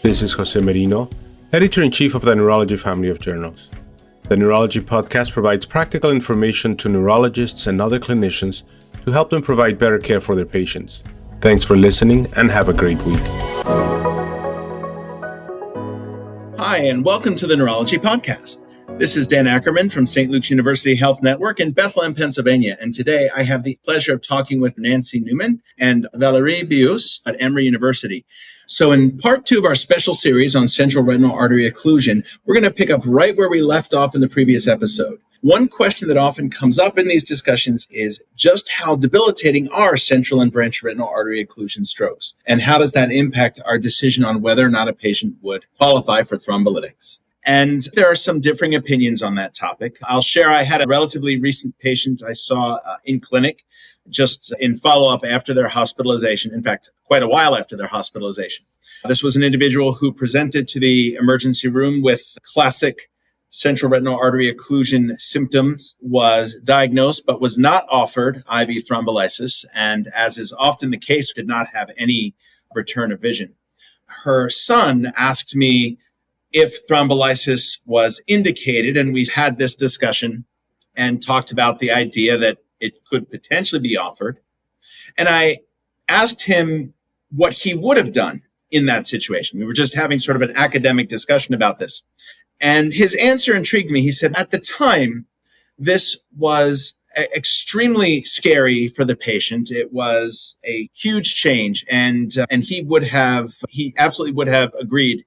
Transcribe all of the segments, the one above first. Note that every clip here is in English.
This is Jose Merino, Editor-in-Chief of the Neurology family of journals. The Neurology podcast provides practical information to neurologists and other clinicians to help them provide better care for their patients. Thanks for listening and have a great week. Hi, and welcome to the Neurology podcast. This is Dan Ackerman from St. Luke's University Health Network in Bethlehem, Pennsylvania. And today I have the pleasure of talking with Nancy Newman and Valérie Biousse at Emory University. So in part 2 of our special series on central retinal artery occlusion, we're going to pick up right where we left off in the previous episode. One question that often comes up in these discussions is just how debilitating are central and branch retinal artery occlusion strokes? And how does that impact our decision on whether or not a patient would qualify for thrombolytics? And there are some differing opinions on that topic. I'll share, I had a relatively recent patient I saw in clinic just in follow-up after their hospitalization. In fact, quite a while after their hospitalization. This was an individual who presented to the emergency room with classic central retinal artery occlusion symptoms, was diagnosed but was not offered IV thrombolysis, and as is often the case, did not have any return of vision. Her son asked me if thrombolysis was indicated, and we had this discussion and talked about the idea that it could potentially be offered. And I asked him what he would have done in that situation. We were just having sort of an academic discussion about this. And his answer intrigued me. He said, at the time, this was extremely scary for the patient. It was a huge change, and he absolutely would have agreed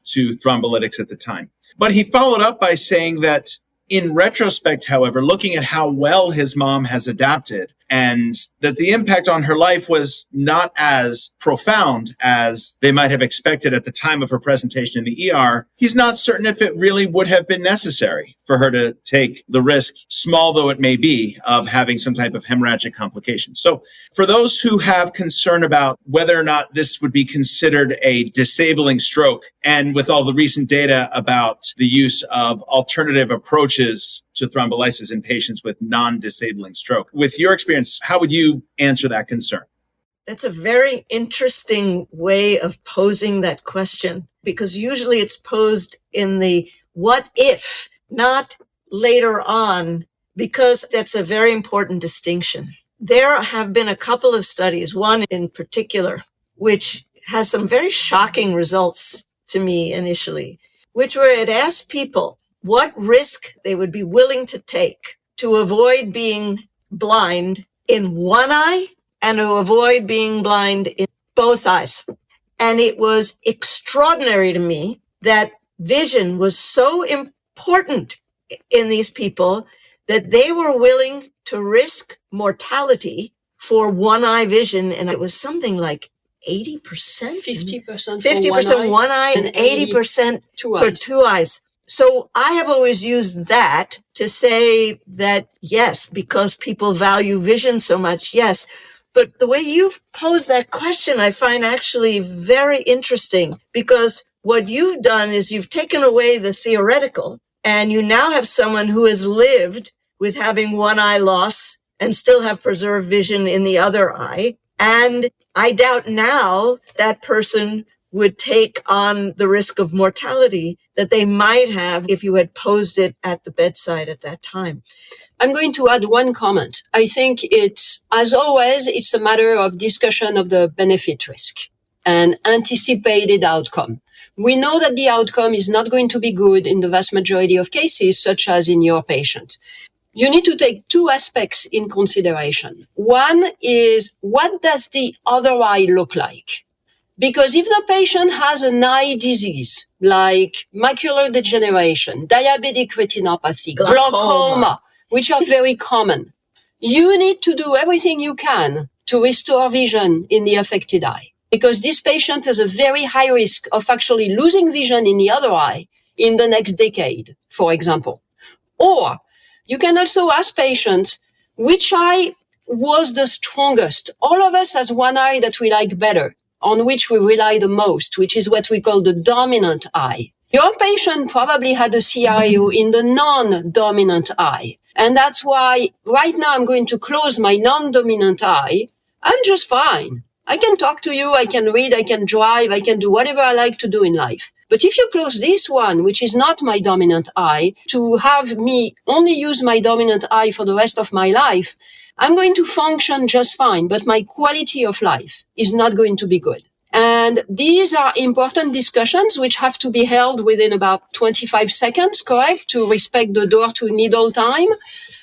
to thrombolytics at the time. But he followed up by saying that in retrospect, however, looking at how well his mom has adapted and that the impact on her life was not as profound as they might have expected at the time of her presentation in the ER, he's not certain if it really would have been necessary for her to take the risk, small though it may be, of having some type of hemorrhagic complication. So for those who have concern about whether or not this would be considered a disabling stroke, and with all the recent data about the use of alternative approaches to thrombolysis in patients with non-disabling stroke, with your experience, how would you answer that concern? That's a very interesting way of posing that question, because usually it's posed in the what if, not later on, because that's a very important distinction. There have been a couple of studies, one in particular, which has some very shocking results to me initially, which were it asked people what risk they would be willing to take to avoid being blind in one eye and to avoid being blind in both eyes. And it was extraordinary to me that vision was so important in these people that they were willing to risk mortality for one eye vision. And it was something like 80%? 50% one eye and 80% for two eyes. So I have always used that to say that, yes, because people value vision so much, yes. But the way you've posed that question, I find actually very interesting, because what you've done is you've taken away the theoretical, and you now have someone who has lived with having one eye loss and still have preserved vision in the other eye. And I doubt now that person would take on the risk of mortality that they might have if you had posed it at the bedside at that time. I'm going to add one comment. I think it's, as always, it's a matter of discussion of the benefit risk and anticipated outcome. We know that the outcome is not going to be good in the vast majority of cases, such as in your patient. You need to take two aspects in consideration. One is, what does the other eye look like? Because if the patient has an eye disease like macular degeneration, diabetic retinopathy, glaucoma, which are very common, you need to do everything you can to restore vision in the affected eye. Because this patient has a very high risk of actually losing vision in the other eye in the next decade, for example. Or you can also ask patients, which eye was the strongest? All of us has one eye that we like better, on which we rely the most, which is what we call the dominant eye. Your patient probably had a CRAO in the non-dominant eye. And that's why right now I'm going to close my non-dominant eye. I'm just fine. I can talk to you, I can read, I can drive, I can do whatever I like to do in life. But if you close this one, which is not my dominant eye, to have me only use my dominant eye for the rest of my life, I'm going to function just fine, but my quality of life is not going to be good. And these are important discussions which have to be held within about 25 seconds, correct, to respect the door to needle time.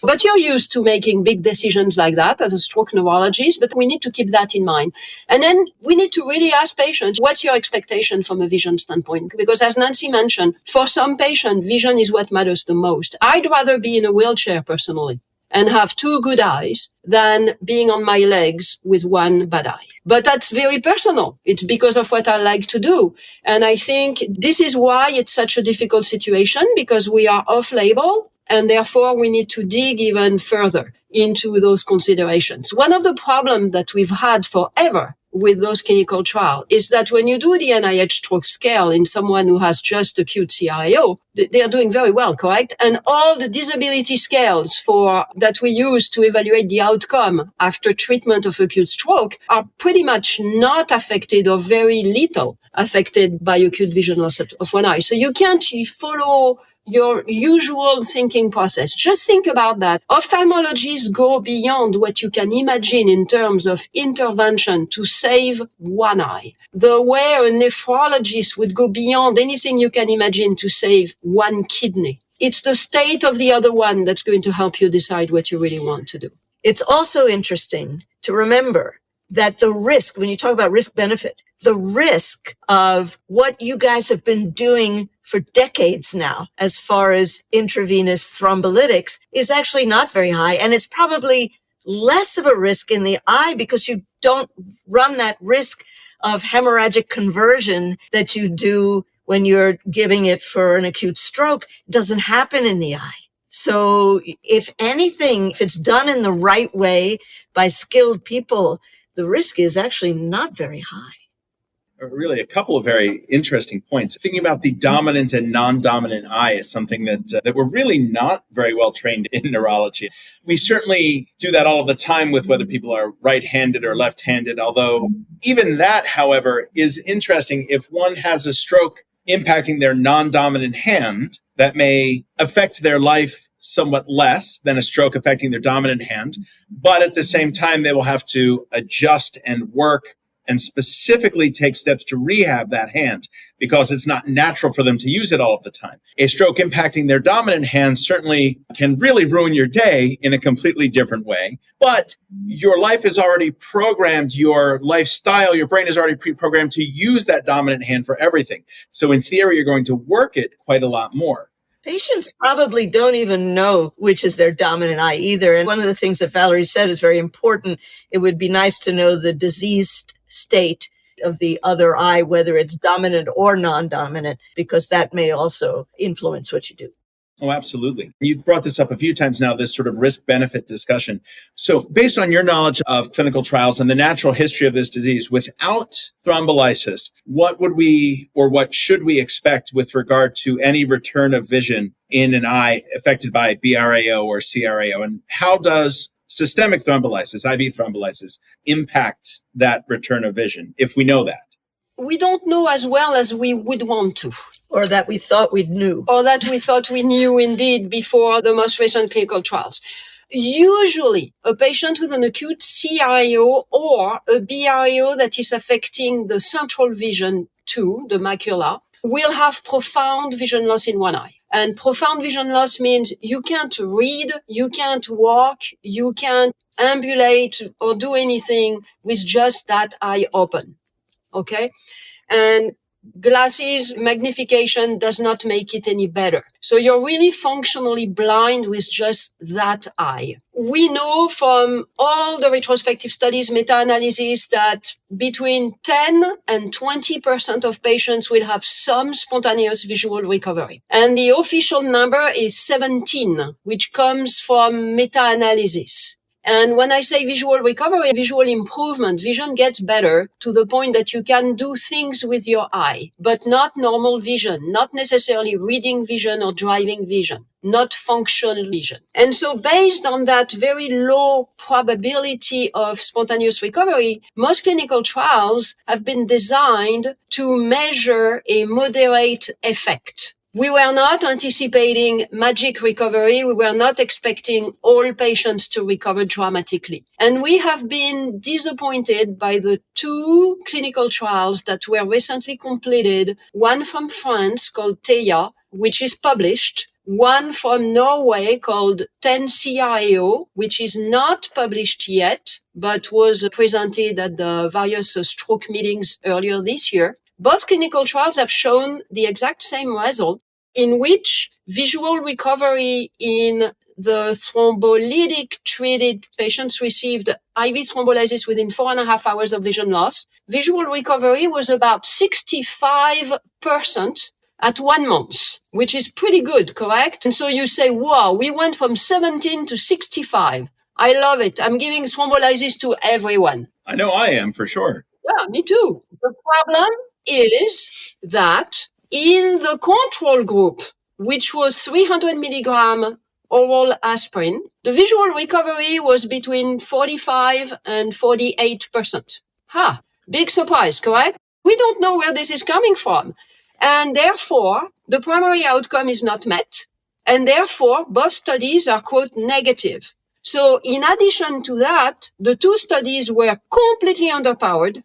But you're used to making big decisions like that as a stroke neurologist, but we need to keep that in mind. And then we need to really ask patients, what's your expectation from a vision standpoint? Because as Nancy mentioned, for some patients, vision is what matters the most. I'd rather be in a wheelchair personally and have two good eyes than being on my legs with one bad eye. But that's very personal. It's because of what I like to do. And I think this is why it's such a difficult situation, because we are off-label, and therefore we need to dig even further into those considerations. One of the problems that we've had forever with those clinical trials is that when you do the NIH stroke scale in someone who has just acute CRAO, they are doing very well, correct? And all the disability scales that we use to evaluate the outcome after treatment of acute stroke are pretty much not affected or very little affected by acute vision loss of one eye. So you can't follow your usual thinking process. Just think about that. Ophthalmologists go beyond what you can imagine in terms of intervention to save one eye. The way a nephrologist would go beyond anything you can imagine to save one kidney. It's the state of the other one that's going to help you decide what you really want to do. It's also interesting to remember that the risk, when you talk about risk benefit, the risk of what you guys have been doing for decades now, as far as intravenous thrombolytics, is actually not very high. And it's probably less of a risk in the eye because you don't run that risk of hemorrhagic conversion that you do when you're giving it for an acute stroke. It doesn't happen in the eye. So if anything, if it's done in the right way by skilled people, the risk is actually not very high. Really, a couple of very interesting points. Thinking about the dominant and non-dominant eye is something that we're really not very well trained in neurology. We certainly do that all of the time with whether people are right-handed or left-handed, although even that, however, is interesting. If one has a stroke impacting their non-dominant hand, that may affect their life somewhat less than a stroke affecting their dominant hand. But at the same time, they will have to adjust and work and specifically take steps to rehab that hand because it's not natural for them to use it all of the time. A stroke impacting their dominant hand certainly can really ruin your day in a completely different way. But your life is already programmed, your lifestyle, your brain is already pre-programmed to use that dominant hand for everything. So in theory, you're going to work it quite a lot more. Patients probably don't even know which is their dominant eye either. And one of the things that Valérie said is very important. It would be nice to know the diseased state of the other eye, whether it's dominant or non-dominant, because that may also influence what you do. Oh, absolutely. You brought this up a few times now, this sort of risk-benefit discussion. So based on your knowledge of clinical trials and the natural history of this disease, without thrombolysis, what would we or what should we expect with regard to any return of vision in an eye affected by BRAO or CRAO? And how does systemic thrombolysis, IV thrombolysis, impact that return of vision, if we know that? We don't know as well as we would want to. Or that we thought we knew. Or that we thought we knew indeed before the most recent clinical trials. Usually, a patient with an acute CRAO or a BRAO that is affecting the central vision too, the macula, will have profound vision loss in one eye. And profound vision loss means you can't read, you can't walk, you can't ambulate or do anything with just that eye open. Okay? And glasses magnification does not make it any better. So you're really functionally blind with just that eye. We know from all the retrospective studies, meta-analysis, that between 10 and 20% of patients will have some spontaneous visual recovery. And the official number is 17, which comes from meta-analysis. And when I say visual recovery, visual improvement, vision gets better to the point that you can do things with your eye, but not normal vision, not necessarily reading vision or driving vision, not functional vision. And so based on that very low probability of spontaneous recovery, most clinical trials have been designed to measure a moderate effect. We were not anticipating magic recovery. We were not expecting all patients to recover dramatically. And we have been disappointed by the two clinical trials that were recently completed, one from France called TEIA, which is published, one from Norway called 10-CRAO, which is not published yet, but was presented at the various stroke meetings earlier this year. Both clinical trials have shown the exact same result, in which visual recovery in the thrombolytic treated patients received IV thrombolysis within 4.5 hours of vision loss. Visual recovery was about 65% at 1 month, which is pretty good, correct? And so you say, wow, we went from 17 to 65. I love it. I'm giving thrombolysis to everyone. I know I am, for sure. Yeah, me too. The problem is that in the control group, which was 300 milligram oral aspirin, the visual recovery was between 45 and 48%. Big surprise, correct? We don't know where this is coming from. And therefore, the primary outcome is not met. And therefore, both studies are, quote, negative. So in addition to that, the two studies were completely underpowered.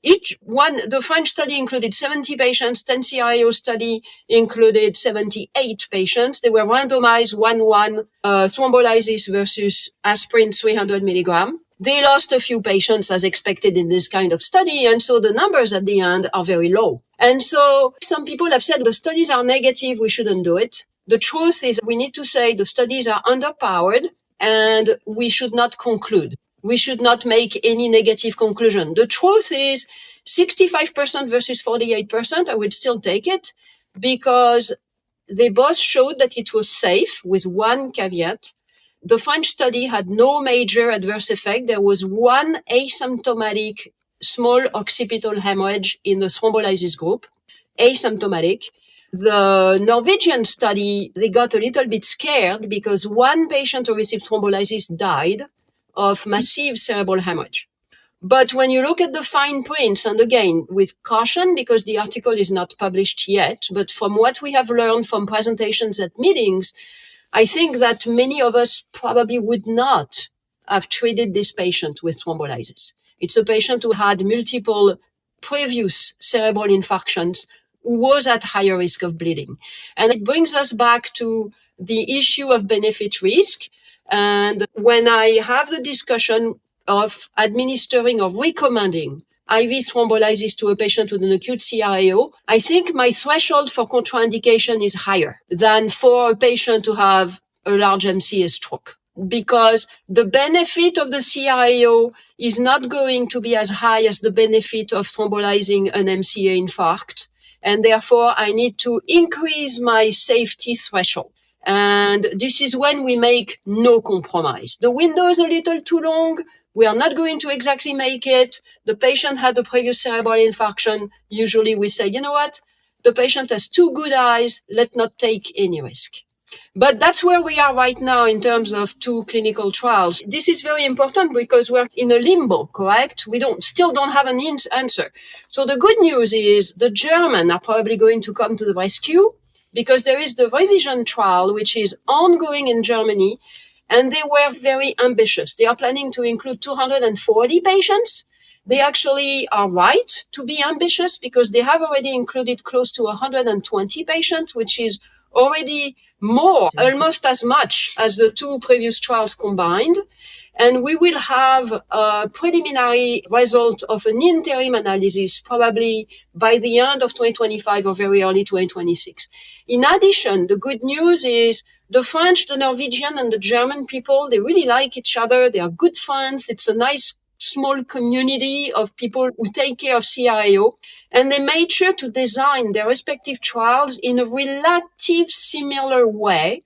Each one, the French study included 70 patients, 10-CRAO study included 78 patients. They were randomized 1-1 thrombolysis versus aspirin 300 milligram. They lost a few patients as expected in this kind of study, and so the numbers at the end are very low. And so some people have said the studies are negative, we shouldn't do it. The truth is we need to say the studies are underpowered and we should not conclude. We should not make any negative conclusion. The truth is 65% versus 48%, I would still take it because they both showed that it was safe with one caveat. The French study had no major adverse effect. There was one asymptomatic small occipital hemorrhage in the thrombolysis group, asymptomatic. The Norwegian study, they got a little bit scared because one patient who received thrombolysis died of massive cerebral hemorrhage. But when you look at the fine prints, and again, with caution, because the article is not published yet, but from what we have learned from presentations at meetings, I think that many of us probably would not have treated this patient with thrombolysis. It's a patient who had multiple previous cerebral infarctions, who was at higher risk of bleeding. And it brings us back to the issue of benefit risk. And when I have the discussion of administering or recommending IV thrombolysis to a patient with an acute CRAO, I think my threshold for contraindication is higher than for a patient to have a large MCA stroke, because the benefit of the CRAO is not going to be as high as the benefit of thrombolizing an MCA infarct. And therefore, I need to increase my safety threshold. And this is when we make no compromise. The window is a little too long. We are not going to exactly make it. The patient had a previous cerebral infarction. Usually we say, you know what? The patient has two good eyes. Let's not take any risk. But that's where we are right now in terms of two clinical trials. This is very important because we're in a limbo, correct? We still don't have an answer. So the good news is the Germans are probably going to come to the rescue, because there is the revision trial, which is ongoing in Germany, and they were very ambitious. They are planning to include 240 patients. They actually are right to be ambitious because they have already included close to 120 patients, which is already more, almost as much as the two previous trials combined. And we will have a preliminary result of an interim analysis probably by the end of 2025 or very early 2026. In addition, the good news is the French, the Norwegian, and the German people, they really like each other. They are good friends. It's a nice small community of people who take care of CRAO. And they made sure to design their respective trials in a relative similar way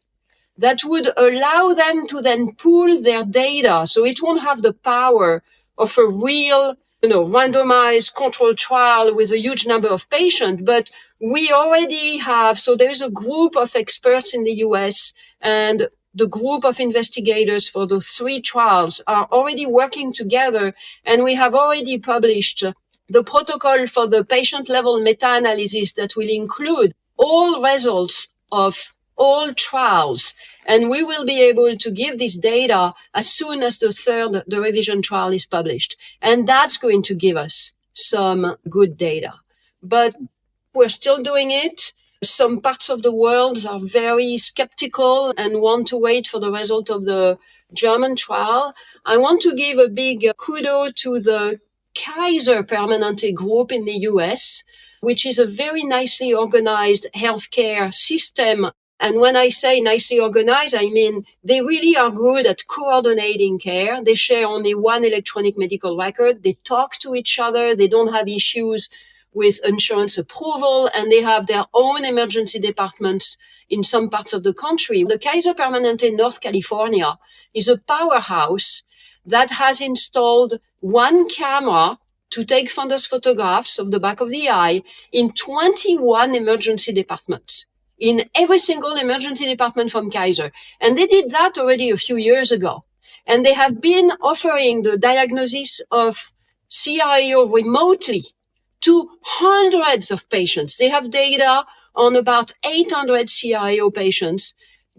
that would allow them to then pool their data. So it won't have the power of a real, randomized controlled trial with a huge number of patients, but we already have, so there is a group of experts in the US, and the group of investigators for the 3 trials are already working together, and we have already published the protocol for the patient-level meta-analysis that will include all results of all trials. And we will be able to give this data as soon as the revision trial is published. And that's going to give us some good data. But we're still doing it. Some parts of the world are very skeptical and want to wait for the result of the German trial. I want to give a big kudo to the Kaiser Permanente group in the US, which is a very nicely organized healthcare system. And when I say nicely organized, I mean they really are good at coordinating care. They share only one electronic medical record. They talk to each other. They don't have issues with insurance approval, and they have their own emergency departments in some parts of the country. The Kaiser Permanente in North California is a powerhouse that has installed one camera to take fundus photographs of the back of the eye in 21 emergency departments, in every single emergency department from Kaiser. And they did that already a few years ago. And they have been offering the diagnosis of CRAO remotely to hundreds of patients. They have data on about 800 CRAO patients.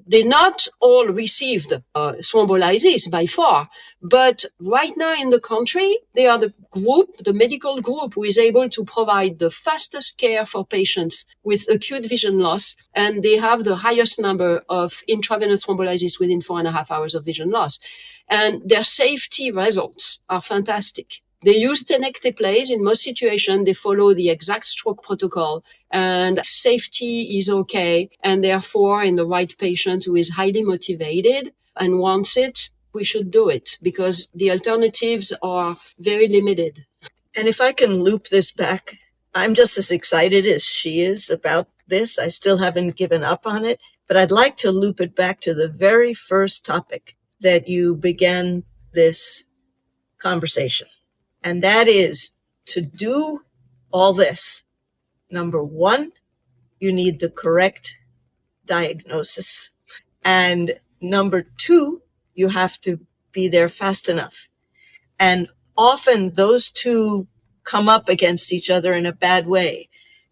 They not all received thrombolysis by far, but right now in the country, they are the medical group who is able to provide the fastest care for patients with acute vision loss, and they have the highest number of intravenous thrombolysis within 4.5 hours of vision loss. And their safety results are fantastic. They use tenecteplase in most situations. They follow the exact stroke protocol, and safety is okay. And therefore, in the right patient who is highly motivated and wants it, we should do it because the alternatives are very limited. And if I can loop this back, I'm just as excited as she is about this. I still haven't given up on it, but I'd like to loop it back to the very first topic that you began this conversation. And that is to do all this. Number one, you need the correct diagnosis. And number two, you have to be there fast enough. And often those two come up against each other in a bad way.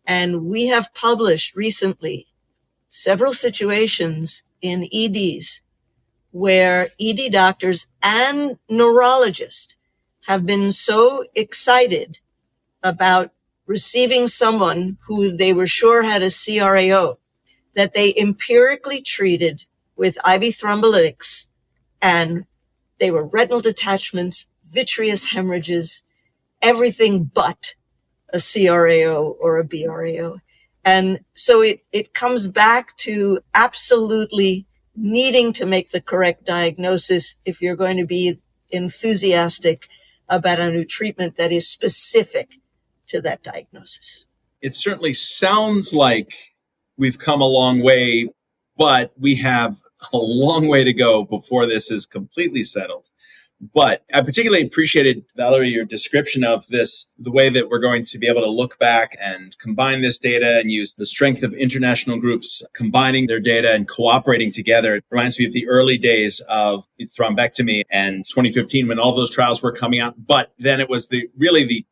And we have published recently several situations in EDs where ED doctors and neurologists have been so excited about receiving someone who they were sure had a CRAO that they empirically treated with IV thrombolytics, and they were retinal detachments, vitreous hemorrhages, everything but a CRAO or a BRAO. And so it comes back to absolutely needing to make the correct diagnosis if you're going to be enthusiastic about a new treatment that is specific to that diagnosis. It certainly sounds like we've come a long way, but we have a long way to go before this is completely settled. But I particularly appreciated, Valérie, your description of this, the way that we're going to be able to look back and combine this data and use the strength of international groups, combining their data and cooperating together. It reminds me of the early days of thrombectomy and 2015 when all those trials were coming out. But then it was the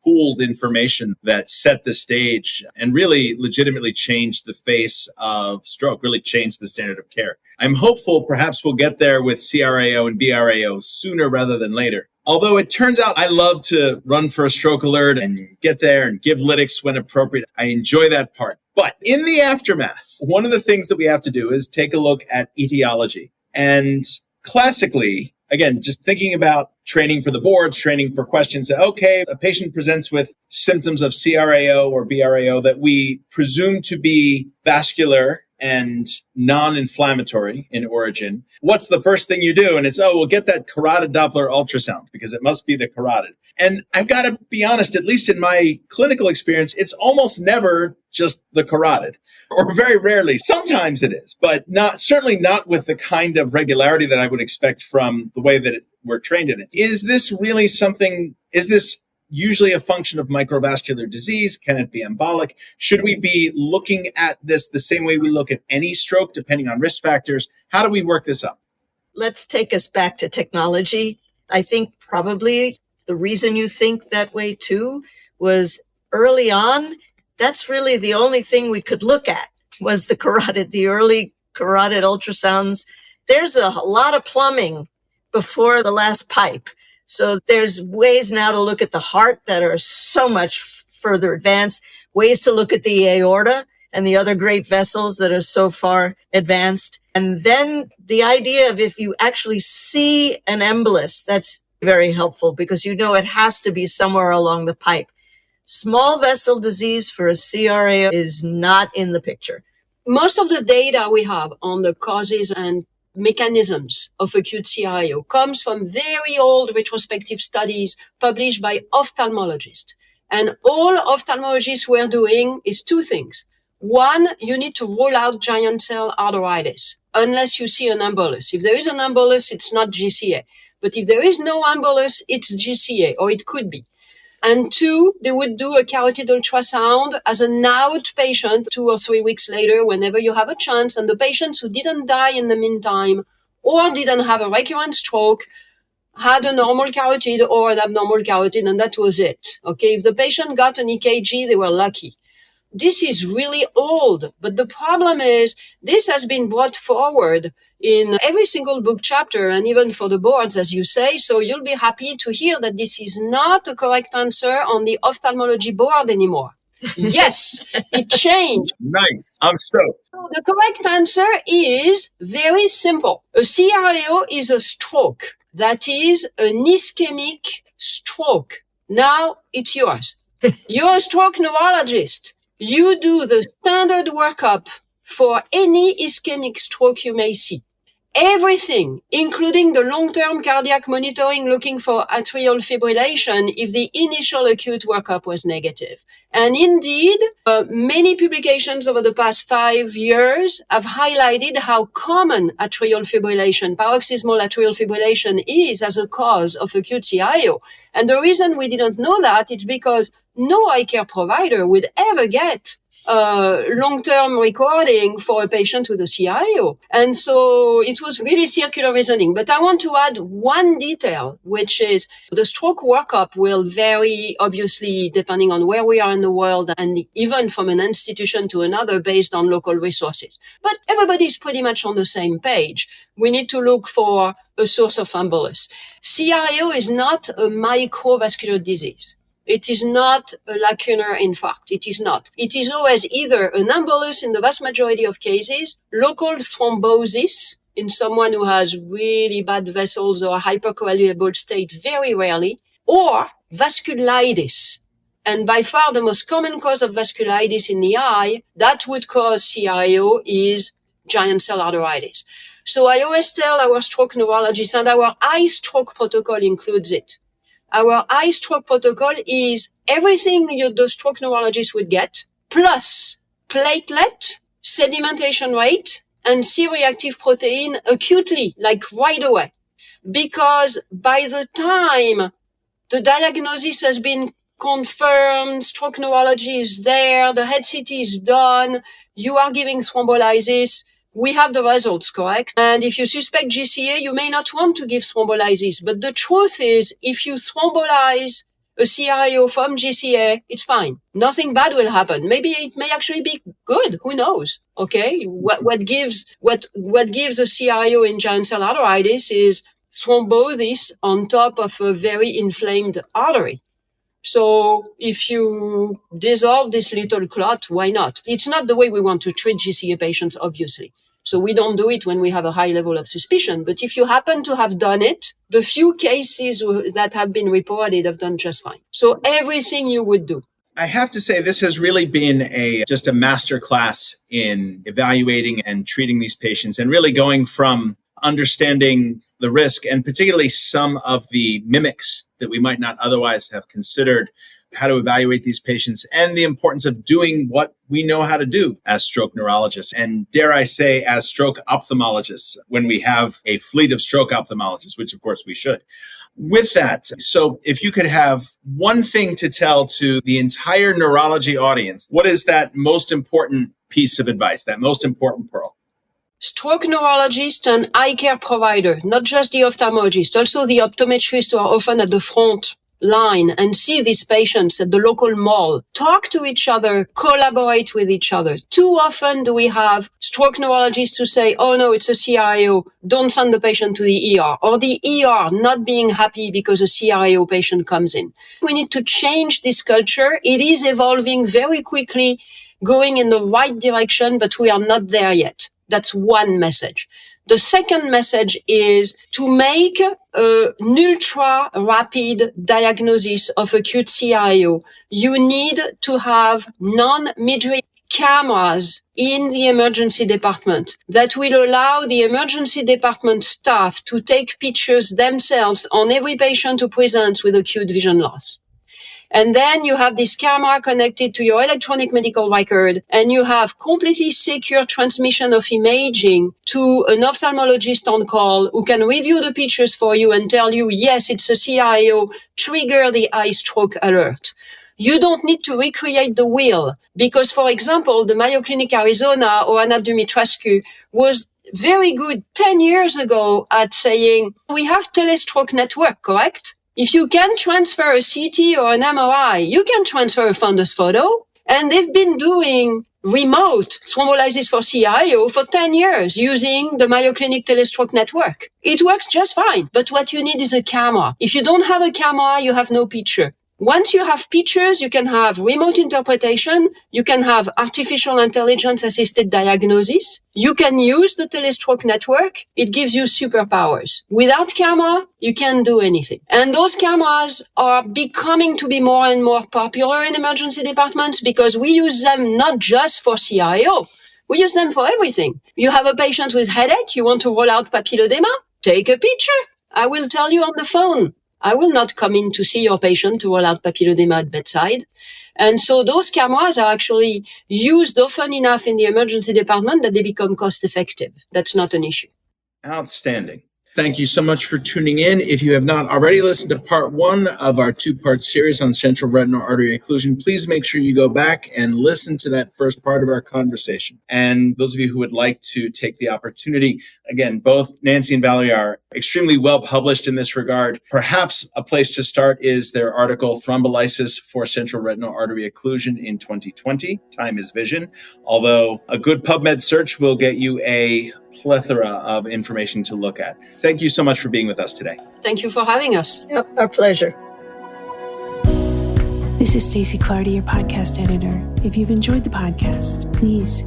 pooled information that set the stage and really legitimately changed the face of stroke, really changed the standard of care. I'm hopeful perhaps we'll get there with CRAO and BRAO sooner rather than later. Although it turns out I love to run for a stroke alert and get there and give lytics when appropriate. I enjoy that part. But in the aftermath, one of the things that we have to do is take a look at etiology. And classically, again, just thinking about training for the boards, training for questions, okay, a patient presents with symptoms of CRAO or BRAO that we presume to be vascular and non-inflammatory in origin. What's the first thing you do? And it's, we'll get that carotid Doppler ultrasound because it must be the carotid. And I've got to be honest, at least in my clinical experience, it's almost never just the carotid. or very rarely. Sometimes it is, but certainly not with the kind of regularity that I would expect from the way that we're trained in it. Is this really something, is this usually a function of microvascular disease? Can it be embolic? Should we be looking at this the same way we look at any stroke, depending on risk factors? How do we work this up? Let's take us back to technology. I think probably the reason you think that way too was early on, that's really the only thing we could look at was the early carotid ultrasounds. There's a lot of plumbing before the last pipe. So there's ways now to look at the heart that are so much further advanced, ways to look at the aorta and the other great vessels that are so far advanced. And then the idea of if you actually see an embolus, that's very helpful because you know it has to be somewhere along the pipe. Small vessel disease for a CRAO is not in the picture. Most of the data we have on the causes and mechanisms of acute CRAO comes from very old retrospective studies published by ophthalmologists. And all ophthalmologists were doing is two things. One, you need to rule out giant cell arteritis unless you see an embolus. If there is an embolus, it's not GCA. But if there is no embolus, it's GCA, or it could be. And two, they would do a carotid ultrasound as an outpatient 2 or 3 weeks later, whenever you have a chance. And the patients who didn't die in the meantime or didn't have a recurrent stroke had a normal carotid or an abnormal carotid, and that was it. Okay, if the patient got an EKG, they were lucky. This is really old, but the problem is this has been brought forward in every single book chapter and even for the boards, as you say. So you'll be happy to hear that this is not a correct answer on the ophthalmology board anymore. Yes, it changed. Nice. I'm stoked. The correct answer is very simple. A CRAO is a stroke. That is an ischemic stroke. Now it's yours. You're a stroke neurologist. You do the standard workup for any ischemic stroke you may see. Everything, including the long-term cardiac monitoring looking for atrial fibrillation if the initial acute workup was negative. And indeed, many publications over the past 5 years have highlighted how common atrial fibrillation, paroxysmal atrial fibrillation is as a cause of acute CRAO. And the reason we didn't know that is because no eye care provider would ever get long-term recording for a patient with a CRAO. And so it was really circular reasoning. But I want to add one detail, which is the stroke workup will vary, obviously, depending on where we are in the world and even from an institution to another based on local resources. But everybody is pretty much on the same page. We need to look for a source of embolus. CRAO is not a microvascular disease. It is not a lacunar infarct. It is not. It is always either an embolus in the vast majority of cases, local thrombosis in someone who has really bad vessels or a hypercoagulable state very rarely, or vasculitis. And by far the most common cause of vasculitis in the eye that would cause CRAO is giant cell arteritis. So I always tell our stroke neurologists, and our eye stroke protocol includes it. Our eye stroke protocol is everything the stroke neurologist would get, plus platelet, sedimentation rate, and C-reactive protein acutely, like right away. Because by the time the diagnosis has been confirmed, stroke neurology is there, the head CT is done, you are giving thrombolysis, we have the results, correct? And if you suspect GCA, you may not want to give thrombolysis. But the truth is, if you thrombolyze a CRAO from GCA, it's fine. Nothing bad will happen. Maybe it may actually be good. Who knows? Okay. What gives a CRAO in giant cell arteritis is thrombosis on top of a very inflamed artery. So if you dissolve this little clot, why not? It's not the way we want to treat GCA patients, obviously. So we don't do it when we have a high level of suspicion. But if you happen to have done it, the few cases that have been reported have done just fine. So everything you would do. I have to say this has really been just a master class in evaluating and treating these patients and really going from understanding the risk and particularly some of the mimics that we might not otherwise have considered how to evaluate these patients, and the importance of doing what we know how to do as stroke neurologists, and dare I say, as stroke ophthalmologists, when we have a fleet of stroke ophthalmologists, which of course we should. With that, so if you could have one thing to tell to the entire neurology audience, what is that most important piece of advice, that most important pearl? Stroke neurologist and eye care provider, not just the ophthalmologist, also the optometrists who are often at the front line and see these patients at the local mall, talk to each other, collaborate with each other. Too often do we have stroke neurologists who say, oh no, it's a CRAO, don't send the patient to the ER, or the ER not being happy because a CRAO patient comes in. We need to change this culture. It is evolving very quickly, going in the right direction, but we are not there yet. That's one message. The second message is to make an ultra-rapid diagnosis of acute CRAO. You need to have non-midriff cameras in the emergency department that will allow the emergency department staff to take pictures themselves on every patient who presents with acute vision loss. And then you have this camera connected to your electronic medical record, and you have completely secure transmission of imaging to an ophthalmologist on call who can review the pictures for you and tell you, yes, it's a CRAO, trigger the eye stroke alert. You don't need to recreate the wheel because, for example, the Mayo Clinic Arizona or Anna Dumitrescu was very good 10 years ago at saying, we have telestroke network, correct? If you can transfer a CT or an MRI, you can transfer a fundus photo. And they've been doing remote thrombolysis for CRAO for 10 years using the Mayo Clinic telestroke network. It works just fine. But what you need is a camera. If you don't have a camera, you have no picture. Once you have pictures, you can have remote interpretation. You can have artificial intelligence assisted diagnosis. You can use the telestroke network. It gives you superpowers. Without camera, you can't do anything. And those cameras are becoming to be more and more popular in emergency departments because we use them not just for CRAO. We use them for everything. You have a patient with headache. You want to roll out papilledema? Take a picture. I will tell you on the phone. I will not come in to see your patient to roll out papilledema at bedside. And so those cameras are actually used often enough in the emergency department that they become cost effective. That's not an issue. Outstanding. Thank you so much for tuning in. If you have not already listened to part 1 of our 2-part series on central retinal artery occlusion, please make sure you go back and listen to that first part of our conversation. And those of you who would like to take the opportunity, again, both Nancy and Valérie are extremely well published in this regard. Perhaps a place to start is their article, Thrombolysis for Central Retinal Artery Occlusion in 2020. Time is vision. Although a good PubMed search will get you a plethora of information to look at. Thank you so much for being with us today. Thank you for having us. Yep, our pleasure. This is Stacey Clardy, your podcast editor. If you've enjoyed the podcast, please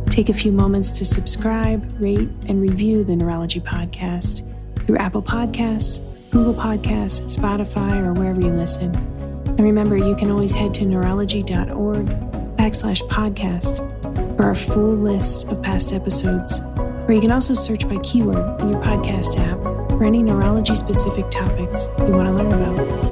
take a few moments to subscribe, rate, and review the Neurology Podcast through Apple Podcasts, Google Podcasts, Spotify, or wherever you listen. And remember, you can always head to neurology.org/podcast for our full list of past episodes. Or you can also search by keyword in your podcast app for any neurology-specific topics you want to learn about.